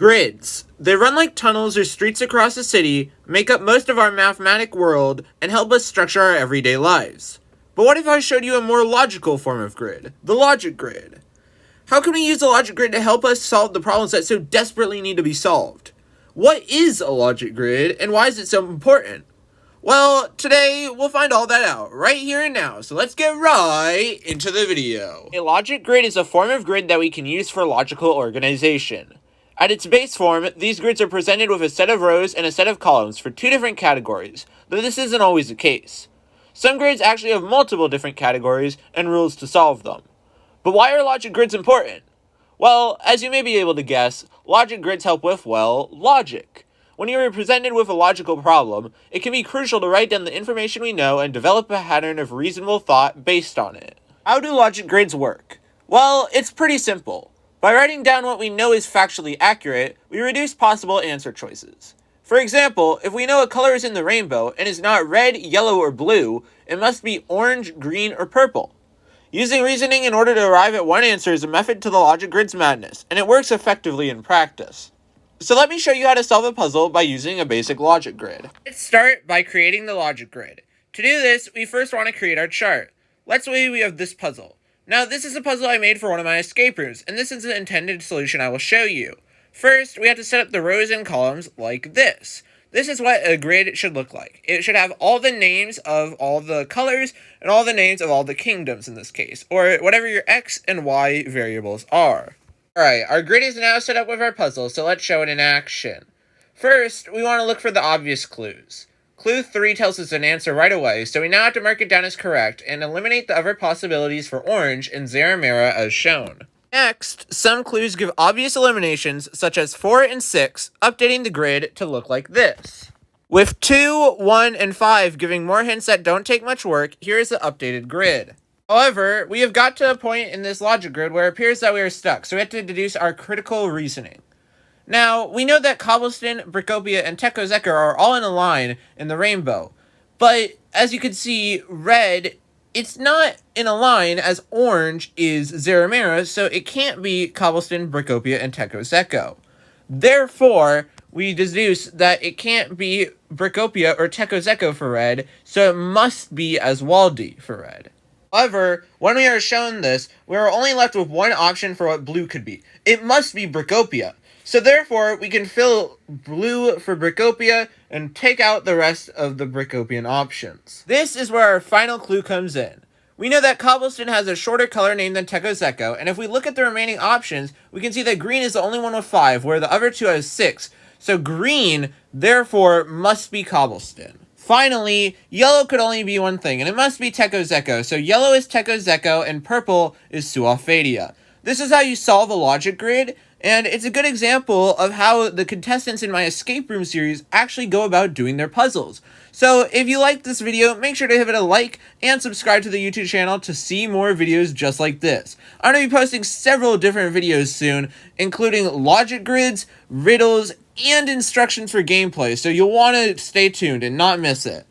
Grids. They run like tunnels or streets across a city, make up most of our mathematic world, and help us structure our everyday lives. But what if I showed you a more logical form of grid? The logic grid. How can we use the logic grid to help us solve the problems that so desperately need to be solved? What is a logic grid, and why is it so important? Well, today we'll find all that out right here and now, so let's get right into the video. A logic grid is a form of grid that we can use for logical organization. At its base form, these grids are presented with a set of rows and a set of columns for two different categories, though this isn't always the case. Some grids actually have multiple different categories and rules to solve them. But why are logic grids important? Well, as you may be able to guess, logic grids help with, well, logic. When you are presented with a logical problem, it can be crucial to write down the information we know and develop a pattern of reasonable thought based on it. How do logic grids work? Well, it's pretty simple. By writing down what we know is factually accurate, we reduce possible answer choices. For example, if we know a color is in the rainbow and is not red, yellow, or blue, it must be orange, green, or purple. Using reasoning in order to arrive at one answer is a method to the logic grid's madness, and it works effectively in practice. So let me show you how to solve a puzzle by using a basic logic grid. Let's start by creating the logic grid. To do this, we first want to create our chart. Let's say we have this puzzle. Now, this is a puzzle I made for one of my escape rooms, and this is the intended solution I will show you. First, we have to set up the rows and columns like this. This is what a grid should look like. It should have all the names of all the colors and all the names of all the kingdoms in this case, or whatever your X and Y variables are. Alright, our grid is now set up with our puzzle, so let's show it in action. First, we want to look for the obvious clues. Clue 3 tells us an answer right away, so we now have to mark it down as correct and eliminate the other possibilities for orange and Zeramera as shown. Next, some clues give obvious eliminations, such as 4 and 6, updating the grid to look like this. With 2, 1, and 5 giving more hints that don't take much work, here is the updated grid. However, we have got to a point in this logic grid where it appears that we are stuck, so we have to deduce our critical reasoning. Now, we know that Cobblestone, Bricopia, and Tekozeka are all in a line in the rainbow, but as you can see, red, it's not in a line as orange is Zeramera, so it can't be Cobblestone, Bricopia, and Tekozeka. Therefore, we deduce that it can't be Bricopia or Tekozeka for red, so it must be Aswaldi for red. However, when we are shown this, we are only left with one option for what blue could be. It must be Bricopia. So therefore, we can fill blue for Bricopia and take out the rest of the Bricopian options. This is where our final clue comes in. We know that Cobblestone has a shorter color name than Tekozeka, and if we look at the remaining options, we can see that green is the only one with 5, where the other two have 6. So green, therefore, must be Cobblestone. Finally, yellow could only be one thing, and it must be Tekozeka, so yellow is Tekozeka and purple is Suafadia. This is how you solve a logic grid, and it's a good example of how the contestants in my escape room series actually go about doing their puzzles. So if you liked this video, make sure to give it a like and subscribe to the YouTube channel to see more videos just like this. I'm going to be posting several different videos soon, including logic grids, riddles, and instructions for gameplay, so you'll want to stay tuned and not miss it.